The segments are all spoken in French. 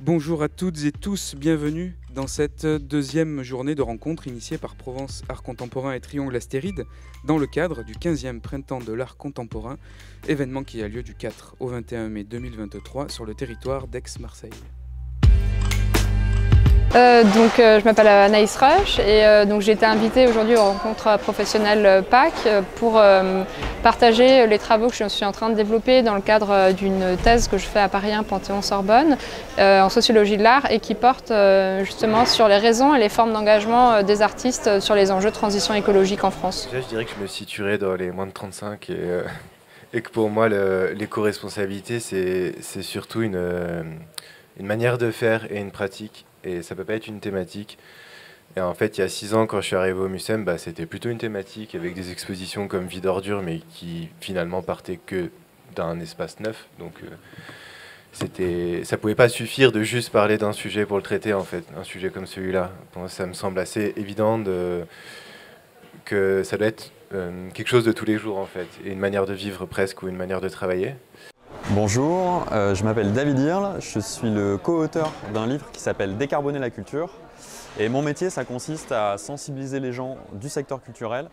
Bonjour à toutes et tous, bienvenue dans cette deuxième journée de rencontre initiée par Provence Art Contemporain et Triangle Astéride dans le cadre du 15e Printemps de l'Art Contemporain, événement qui a lieu du 4 au 21 mai 2023 sur le territoire d'Aix-Marseille. Je m'appelle Anaïs Rush et j'ai été invitée aujourd'hui aux rencontres professionnelles PAC pour partager les travaux que je suis en train de développer dans le cadre d'une thèse que je fais à Paris 1 Panthéon-Sorbonne en sociologie de l'art et qui porte justement sur les raisons et les formes d'engagement des artistes sur les enjeux de transition écologique en France. Déjà, je dirais que je me situerais dans les moins de 35 et que pour moi l'éco-responsabilité c'est surtout une manière de faire et une pratique. Et ça peut pas être une thématique. Et en fait, il y a 6 ans, quand je suis arrivé au MUSEM, c'était plutôt une thématique avec des expositions comme Vie d'ordure, mais qui finalement partaient que d'un espace neuf. Donc ça pouvait pas suffire de juste parler d'un sujet pour le traiter, en fait, un sujet comme celui-là. Ça me semble assez évident que ça doit être quelque chose de tous les jours, en fait, et une manière de vivre presque, ou une manière de travailler. Bonjour, je m'appelle David Hirle, je suis le co-auteur d'un livre qui s'appelle Décarboner la culture. Et mon métier, ça consiste à sensibiliser les gens du secteur culturel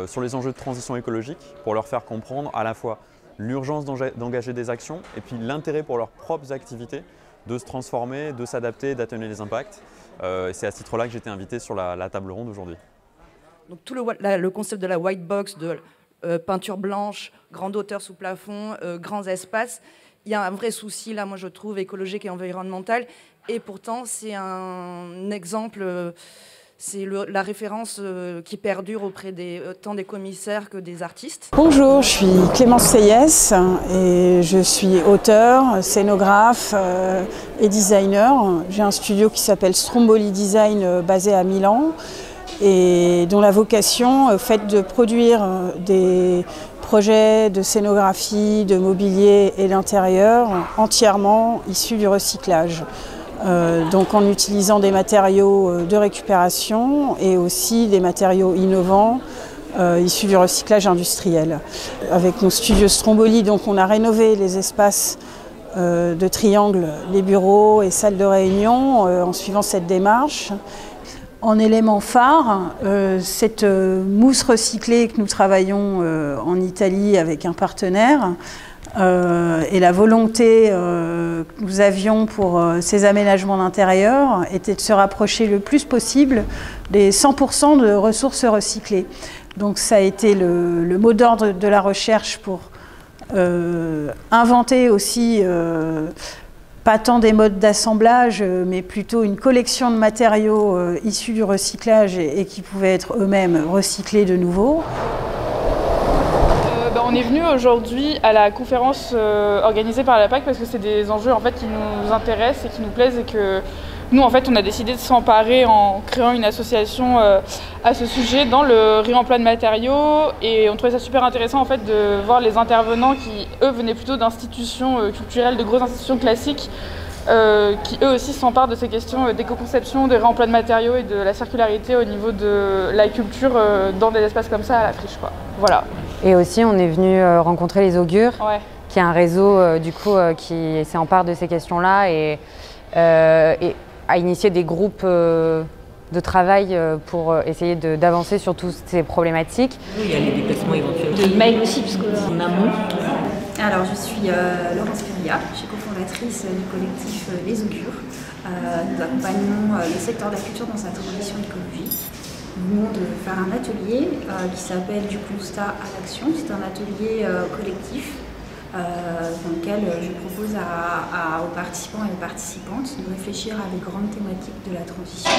sur les enjeux de transition écologique pour leur faire comprendre à la fois l'urgence d'engager des actions et puis l'intérêt pour leurs propres activités de se transformer, de s'adapter, d'atténuer les impacts. C'est à ce titre-là que j'ai été invité sur la table ronde aujourd'hui. Donc tout le concept de la white box, de peinture blanche, grande hauteur sous plafond, grands espaces. Il y a un vrai souci, là, moi, je trouve, écologique et environnemental. Et pourtant, c'est un exemple, c'est la référence qui perdure auprès tant des commissaires que des artistes. Bonjour, je suis Clémence Seyès et je suis auteure, scénographe et designer. J'ai un studio qui s'appelle Stromboli Design basé à Milan, et dont la vocation fait de produire des projets de scénographie, de mobilier et d'intérieur entièrement issus du recyclage. Donc en utilisant des matériaux de récupération et aussi des matériaux innovants issus du recyclage industriel. Avec mon studio Stromboli, donc on a rénové les espaces de Triangle, les bureaux et salles de réunion en suivant cette démarche. En élément phare, cette mousse recyclée que nous travaillons en Italie avec un partenaire et la volonté que nous avions pour ces aménagements d'intérieur était de se rapprocher le plus possible des 100% de ressources recyclées. Donc ça a été le mot d'ordre de la recherche pour inventer aussi pas tant des modes d'assemblage, mais plutôt une collection de matériaux issus du recyclage et qui pouvaient être eux-mêmes recyclés de nouveau. On est venu aujourd'hui à la conférence organisée par la PAC parce que c'est des enjeux en fait, qui nous intéressent et qui nous plaisent et que nous en fait on a décidé de s'emparer en créant une association à ce sujet dans le réemploi de matériaux, et on trouvait ça super intéressant en fait de voir les intervenants qui eux venaient plutôt d'institutions culturelles, de grosses institutions classiques qui eux aussi s'emparent de ces questions d'éco-conception, de réemploi de matériaux et de la circularité au niveau de la culture dans des espaces comme ça à la friche, quoi. Voilà. Et aussi on est venu rencontrer les Augures, ouais, qui est un réseau qui s'empare de ces questions-là et a initié des groupes de travail pour essayer d'avancer sur toutes ces problématiques. Il y a les déplacements éventuels. De mail aussi, parce qu'en amont. Alors, je suis Laurence Curia, je suis cofondatrice du collectif Les Augures. Nous accompagnons le secteur de la culture dans sa transition écologique. Nous venons de faire un atelier qui s'appelle Du constat à l'action. C'est un atelier collectif dans lequel je propose aux participants et aux participantes de réfléchir à des grandes thématiques de la transition.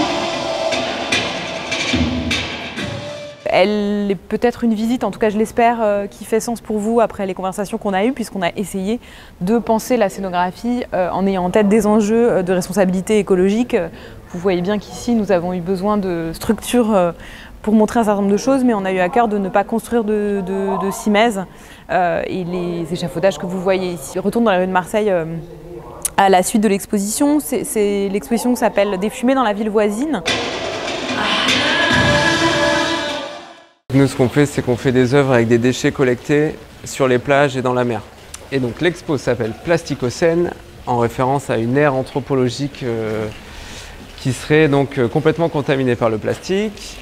Elle est peut-être une visite, en tout cas je l'espère, qui fait sens pour vous après les conversations qu'on a eues, puisqu'on a essayé de penser la scénographie en ayant en tête des enjeux de responsabilité écologique. Vous voyez bien qu'ici nous avons eu besoin de structures pour montrer un certain nombre de choses, mais on a eu à cœur de ne pas construire de simèse. Et les échafaudages que vous voyez ici. Je retourne dans la rue de Marseille à la suite de l'exposition. C'est l'exposition qui s'appelle Des fumées dans la ville voisine. Nous, ce qu'on fait, c'est qu'on fait des œuvres avec des déchets collectés sur les plages et dans la mer. Et donc l'expo s'appelle Plasticocène en référence à une aire anthropologique qui serait donc complètement contaminée par le plastique.